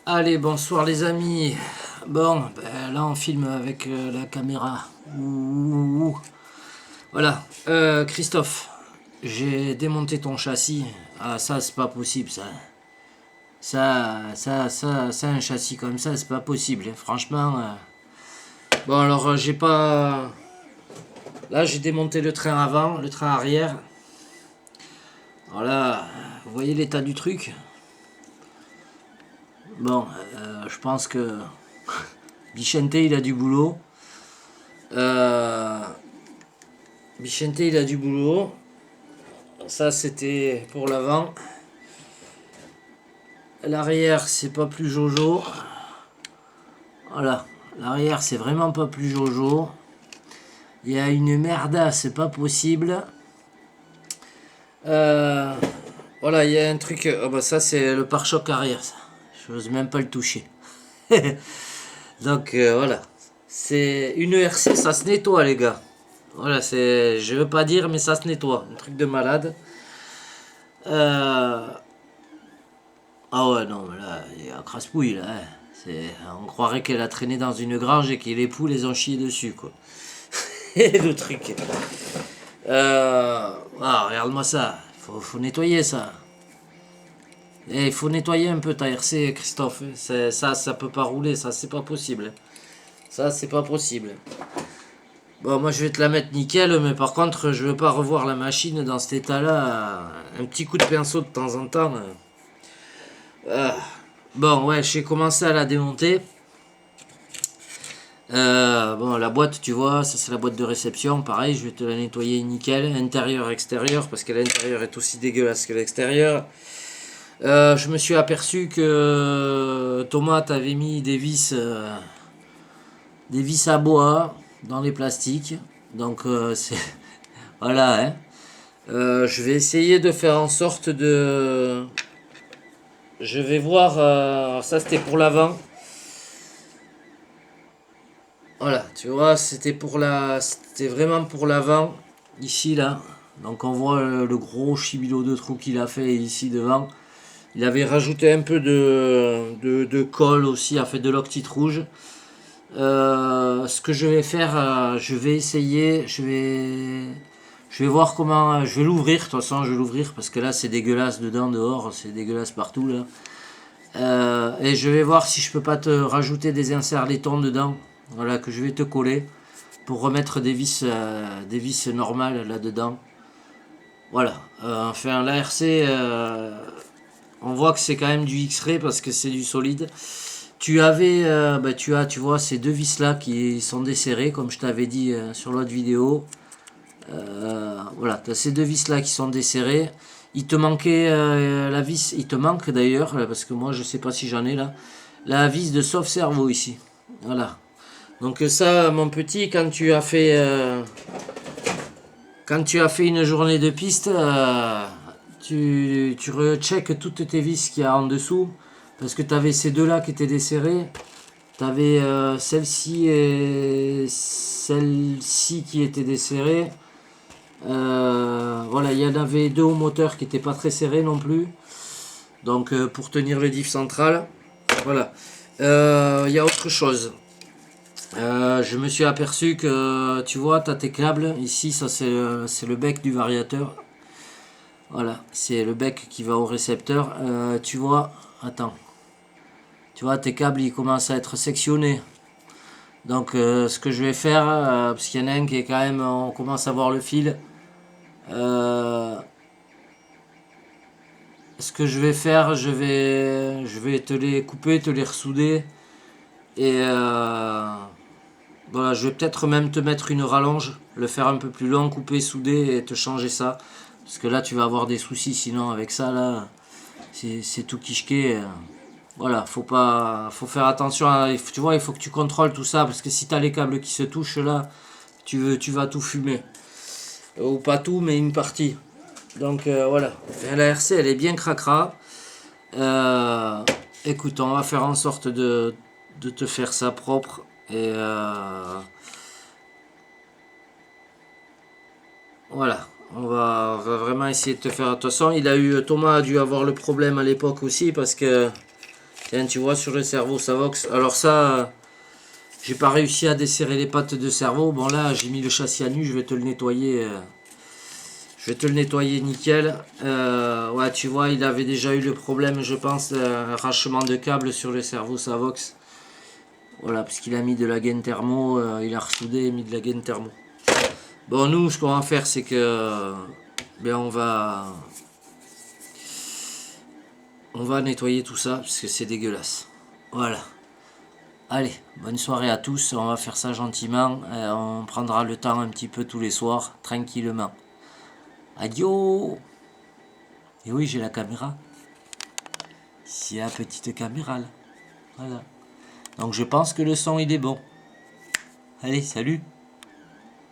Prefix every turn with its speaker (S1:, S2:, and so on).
S1: Allez, bonsoir les amis. Bon, ben, là on filme avec la caméra. Ouh. Voilà. Christophe, j'ai démonté ton châssis. Ah, ça c'est pas possible ça. Ça, un châssis comme ça, c'est pas possible, hein. Franchement. Bon, alors j'ai pas. Là j'ai démonté le train avant, le train arrière. Voilà, vous voyez l'état du truc. Bon, je pense que Bichente il a du boulot. Euh, Bichente il a du boulot. Ça c'était pour l'avant. L'arrière c'est pas plus Jojo. Voilà. L'arrière c'est vraiment pas plus Jojo. Il y a une merdasse, c'est pas possible. Euh, voilà, il y a un truc. Oh bah ça c'est le pare-choc arrière. Ça. Je n'ose même pas le toucher. Donc voilà. C'est une ERC, ça se nettoie les gars. Voilà, c'est. Je veux pas dire, mais ça se nettoie. Un truc de malade. Euh, Ah ouais, non, mais là, il y a crasse-pouille, là, hein. On croirait qu'elle a traîné dans une grange et que les poules, les ont chié dessus, quoi. Et le truc. Regarde-moi ça. Faut nettoyer ça. Et il faut nettoyer un peu ta RC, Christophe. Ça peut pas rouler, ça, c'est pas possible. Ça, c'est pas possible. Bon, moi, je vais te la mettre nickel, mais par contre, je veux pas revoir la machine dans cet état-là. Un petit coup de pinceau de temps en temps. Bon, ouais, j'ai commencé à la démonter. Bon, la boîte, tu vois, ça c'est la boîte de réception. Pareil, je vais te la nettoyer nickel, intérieur, extérieur, parce que l'intérieur est aussi dégueulasse que l'extérieur. Je me suis aperçu que Thomas t'avait mis des vis à bois dans les plastiques. Donc, c'est. Voilà, hein. Je vais essayer de faire en sorte de. Je vais voir. Ça, c'était pour l'avant. Voilà, tu vois, c'était vraiment pour l'avant, ici là. Donc on voit le gros chibilo de trou qu'il a fait ici devant. Il avait rajouté un peu de colle aussi, a fait de l'octite rouge. Ce que je vais faire, je vais essayer, je vais voir comment, je vais l'ouvrir. De toute façon, je vais l'ouvrir parce que là c'est dégueulasse dedans, dehors, c'est dégueulasse partout là. Et je vais voir si je peux pas te rajouter des inserts laiton dedans. Voilà, que je vais te coller pour remettre des vis normales là-dedans. Voilà. Enfin, l'ARC, on voit que c'est quand même du X-ray parce que c'est du solide. Tu vois, ces deux vis là qui sont desserrées, comme je t'avais dit sur l'autre vidéo. Voilà, tu as ces deux vis là qui sont desserrées. Il te manquait la vis, il te manque d'ailleurs, parce que moi je sais pas si j'en ai là, la vis de sauve-cerveau ici. Voilà. Donc ça, mon petit, quand tu as fait une journée de piste, tu recheckes toutes tes vis qu'il y a en dessous, parce que tu avais ces deux-là qui étaient desserrées, tu avais celle-ci et celle-ci qui étaient desserrées. Voilà, il y en avait deux au moteur qui n'étaient pas très serrés non plus, donc pour tenir le diff central. Voilà. Il y a autre chose. Je me suis aperçu que, tu vois, tu as tes câbles. Ici, ça c'est le bec du variateur. Voilà, c'est le bec qui va au récepteur. Tu vois, attends. Tu vois, tes câbles, ils commencent à être sectionnés. Donc, ce que je vais faire, parce qu'il y en a un qui est quand même, on commence à voir le fil. Ce que je vais faire, je vais te les couper, te les ressouder. Et voilà, je vais peut-être même te mettre une rallonge, le faire un peu plus long, couper, souder et te changer ça. Parce que là, tu vas avoir des soucis sinon avec ça, là, c'est tout quichequé. Voilà, faut faire attention. Tu vois, il faut que tu contrôles tout ça. Parce que si tu as les câbles qui se touchent là, tu vas tout fumer. Ou pas tout, mais une partie. Donc voilà. Et la RC, elle est bien cracra. Euh, Écoute, on va faire en sorte de te faire ça propre. Et voilà, on va vraiment essayer de te faire. De toute façon, Thomas a dû avoir le problème à l'époque aussi parce que Tiens, tu vois sur le cerveau Savox. Alors ça, j'ai pas réussi à desserrer les pattes de cerveau. Bon là, j'ai mis le châssis à nu, je vais te le nettoyer. Je vais te le nettoyer nickel. Ouais, tu vois, il avait déjà eu le problème, je pense, d'un arrachement de câble sur le cerveau Savox. Voilà, parce qu'il a mis de la gaine thermo, il a ressoudé et mis de la gaine thermo. Bon, nous, ce qu'on va faire, c'est que ben, on va nettoyer tout ça, parce que c'est dégueulasse. Voilà. Allez, bonne soirée à tous. On va faire ça gentiment. On prendra le temps un petit peu tous les soirs, tranquillement. Adio. Et oui, j'ai la caméra. C'est la petite caméra là. Voilà. Donc je pense que le son il est bon. Allez, salut.